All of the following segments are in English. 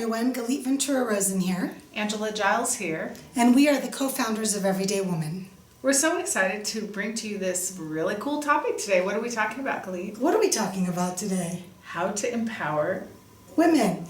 everyone. Galit Ventura Rosen here. Angela Giles here. And we are the co-founders of Everyday Woman. We're so excited to bring to you this really cool topic today. What are we talking about, Galit? What are we talking about today? How to empower women.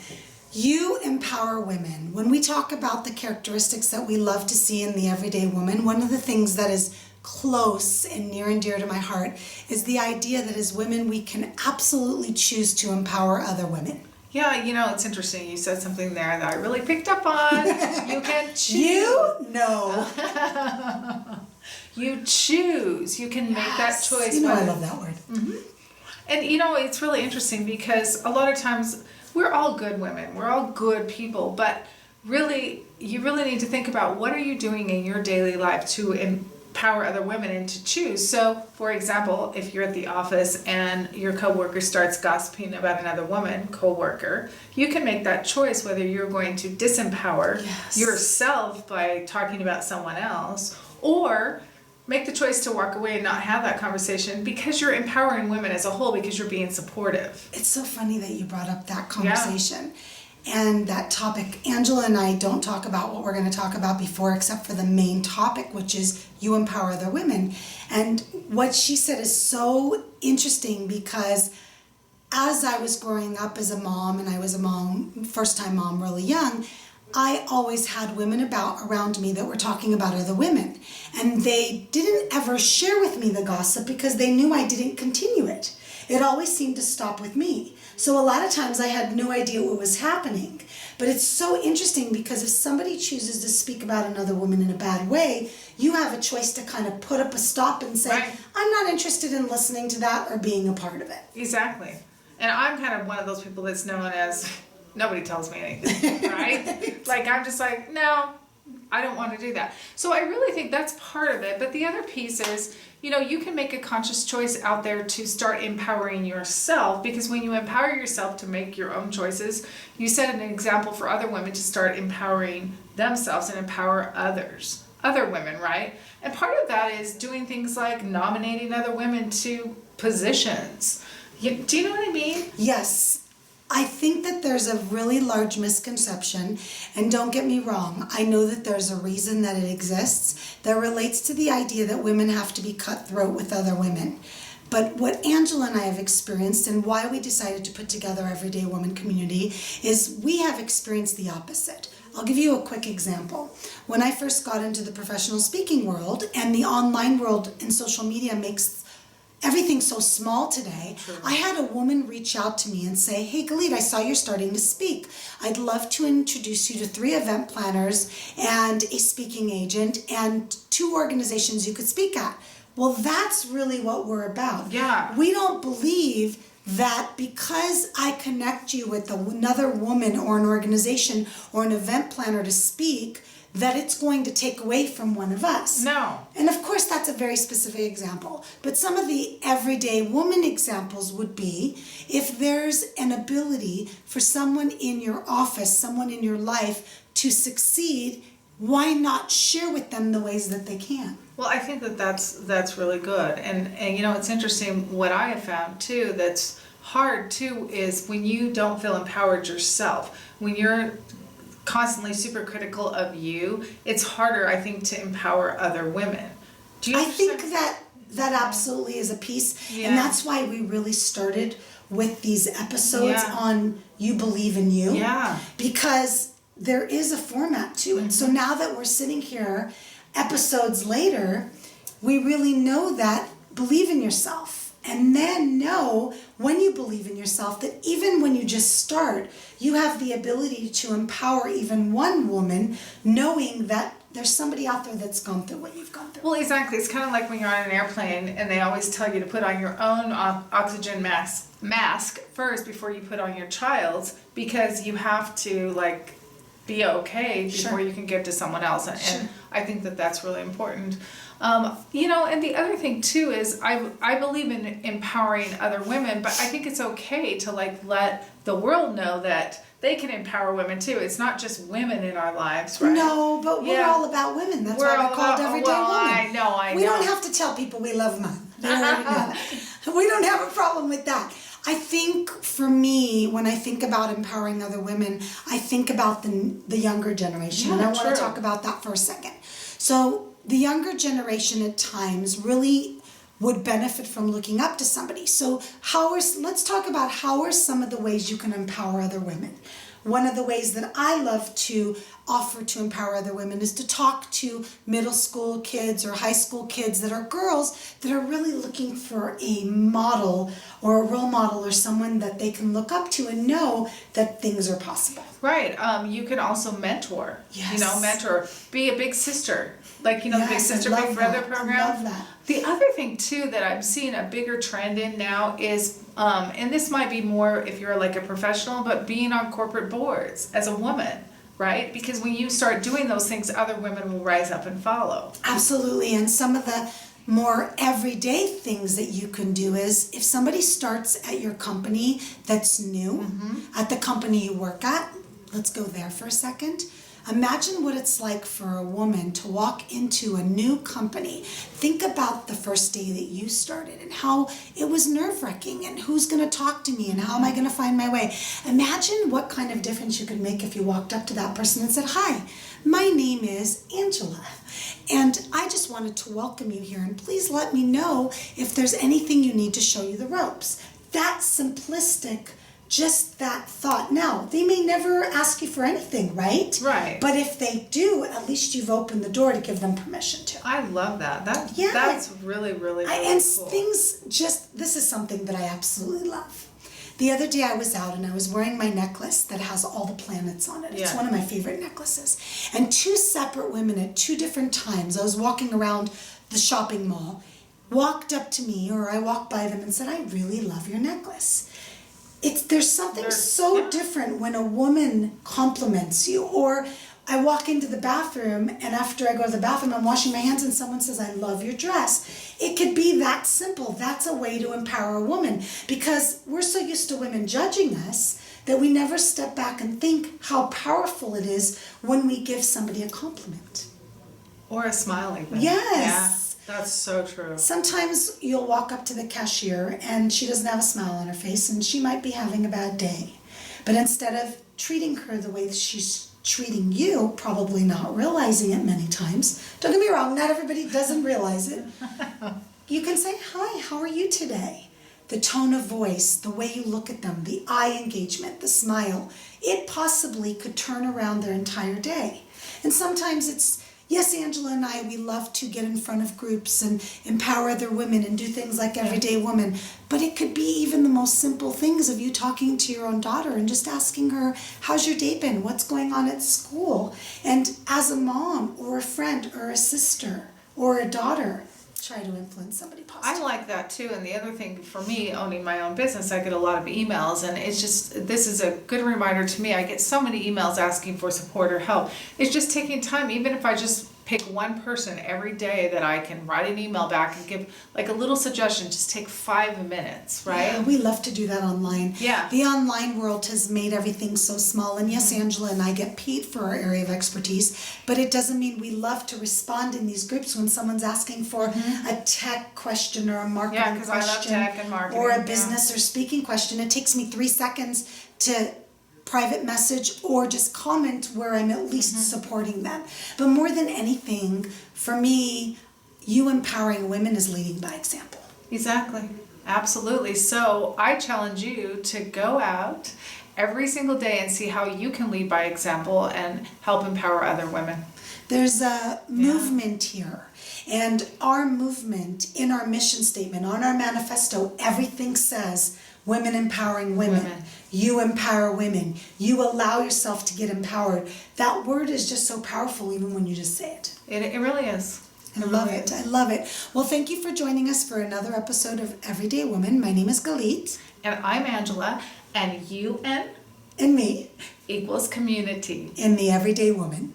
You empower women. When we talk about the characteristics that we love to see in the everyday woman, one of the things that is close and near and dear to my heart is the idea that as women we can absolutely choose to empower other women. Yeah, you know, it's interesting. You said something there that I really picked up on. You can choose. You? No. You choose. You can make that choice. You know, I love that word. Mm-hmm. And you know, it's really interesting because a lot of times we're all good women. We're all good people. But really, you really need to think about what are you doing in your daily life to empower other women and to choose. So, for example, if you're at the office and your coworker starts gossiping about another woman, coworker, you can make that choice whether you're going to disempower yourself by talking about someone else, or make the choice to walk away and not have that conversation because you're empowering women as a whole because you're being supportive. It's so funny that you brought up that conversation. And that topic. Angela and I don't talk about what we're going to talk about before except for the main topic, which is you empower other women. And what she said is so interesting because as I was growing up as a mom, and I was a mom, first-time mom really young, I always had women around me that were talking about other women. And they didn't ever share with me the gossip because they knew I didn't continue it. It always seemed to stop with me. So a lot of times I had no idea what was happening. But it's so interesting because if somebody chooses to speak about another woman in a bad way, you have a choice to kind of put up a stop and say, I'm not interested in listening to that or being a part of it. Exactly. And I'm kind of one of those people that's known as, nobody tells me anything, right? Like, I'm just like, no, I don't want to do that. So I really think that's part of it. But the other piece is, you know, you can make a conscious choice out there to start empowering yourself, because when you empower yourself to make your own choices, you set an example for other women to start empowering themselves and empower other women, right? And part of that is doing things like nominating other women to positions. Do you know what I mean? Yes. I think that there's a really large misconception, and don't get me wrong, I know that there's a reason that it exists that relates to the idea that women have to be cutthroat with other women. But what Angela and I have experienced, and why we decided to put together Everyday Woman Community, is we have experienced the opposite. I'll give you a quick example. When I first got into the professional speaking world, and the online world and social media makes everything so small today, I had a woman reach out to me and say, hey Galit, I saw you're starting to speak. I'd love to introduce you to 3 event planners and a speaking agent and 2 organizations you could speak at. Well, that's really what we're about. Yeah. We don't believe that because I connect you with another woman or an organization or an event planner to speak, that it's going to take away from one of us. No. And of course that's a very specific example. But some of the everyday woman examples would be if there's an ability for someone in your office, someone in your life to succeed, why not share with them the ways that they can? Well, I think that's really good. And you know, it's interesting what I have found too that's hard too is when you don't feel empowered yourself, when you're constantly super critical of you, it's harder, I think, to empower other women. Do you understand? I think that absolutely is a piece. Yeah. And that's why we really started with these episodes on You Believe in You. Yeah. Because there is a format to it. So now that we're sitting here episodes later, we really know that believe in yourself. And then know when you believe in yourself that even when you just start, you have the ability to empower even one woman, knowing that there's somebody out there that's gone through what you've gone through. Well, exactly. It's kind of like when you're on an airplane and they always tell you to put on your own oxygen mask first before you put on your child's, because you have to like be okay before you can give to someone else. And I think that that's really important. You know, and the other thing too is I believe in empowering other women, but I think it's okay to like let the world know that they can empower women too. It's not just women in our lives, right? No, but we're all about women. That's why we're called Everyday Woman. I know. We don't have to tell people we love men. They already know that. We don't have a problem with that. I think for me, when I think about empowering other women, I think about the younger generation. And I want to talk about that for a second. So the younger generation at times really would benefit from looking up to somebody. So let's talk about how are some of the ways you can empower other women. One of the ways that I love to offer to empower other women is to talk to middle school kids or high school kids that are girls that are really looking for a model or a role model or someone that they can look up to and know that things are possible. Right. You can also mentor. Yes. Mentor. Be a big sister. Like, the Big Sister, Big Brother program. I love that. The other thing, too, that I'm seeing a bigger trend in now is, and this might be more if you're like a professional, but being on corporate boards as a woman, right? Because when you start doing those things, other women will rise up and follow. Absolutely. And some of the more everyday things that you can do is if somebody starts at your company that's new, at the company you work at, let's go there for a second. Imagine what it's like for a woman to walk into a new company. Think about the first day that you started and how it was nerve-wracking and who's going to talk to me and how am I going to find my way. Imagine what kind of difference you could make if you walked up to that person and said, "Hi, my name is Angela, and I just wanted to welcome you here, and please let me know if there's anything you need to show you the ropes." That simplistic, just that thought. Now, they may never ask you for anything, right? Right. But if they do, at least you've opened the door to give them permission to. I love that. Yeah. That's really, really, really And cool. this is something that I absolutely love. The other day I was out and I was wearing my necklace that has all the planets on it. It's one of my favorite necklaces. And two separate women at two different times, I was walking around the shopping mall, walked up to me, or I walked by them and said, "I really love your necklace." There's something different when a woman compliments you. Or I walk into the bathroom and after I go to the bathroom I'm washing my hands and someone says, "I love your dress." It could be that simple. That's a way to empower a woman because we're so used to women judging us that we never step back and think how powerful it is when we give somebody a compliment. Or a smile even. Yes. Yeah, that's so true. Sometimes you'll walk up to the cashier and she doesn't have a smile on her face and she might be having a bad day. But instead of treating her the way she's treating you, probably not realizing it many times, don't get me wrong, not everybody doesn't realize it. You can say, "Hi, how are you today?" The tone of voice, the way you look at them, the eye engagement, the smile, it possibly could turn around their entire day. And sometimes it's, yes, Angela and I, we love to get in front of groups and empower other women and do things like Everyday Woman. But it could be even the most simple things of you talking to your own daughter and just asking her, "How's your day been? What's going on at school?" And as a mom or a friend or a sister or a daughter, try to influence somebody positive. I like that too. And the other thing for me, owning my own business, I get a lot of emails, and it's just, this is a good reminder to me. I get so many emails asking for support or help. It's just taking time, even if I just pick one person every day that I can write an email back and give like a little suggestion, just take 5 minutes, right? Yeah, we love to do that online. Yeah. The online world has made everything so small. And yes, Angela and I get paid for our area of expertise, but it doesn't mean we love to respond in these groups when someone's asking for a tech question or a marketing question. I love tech and marketing. Or a business or speaking question. It takes me 3 seconds to private message or just comment where I'm at least supporting them. But more than anything, for me, you empowering women is leading by example. Exactly. Absolutely. So I challenge you to go out every single day and see how you can lead by example and help empower other women. There's a movement here. And our movement, in our mission statement, on our manifesto, everything says women empowering women. You empower women. You allow yourself to get empowered. That word is just so powerful even when you just say it. It really is. I love it. I love it. Well, thank you for joining us for another episode of Everyday Woman. My name is Galit. And I'm Angela. And UN And me equals community. in the Everyday Woman.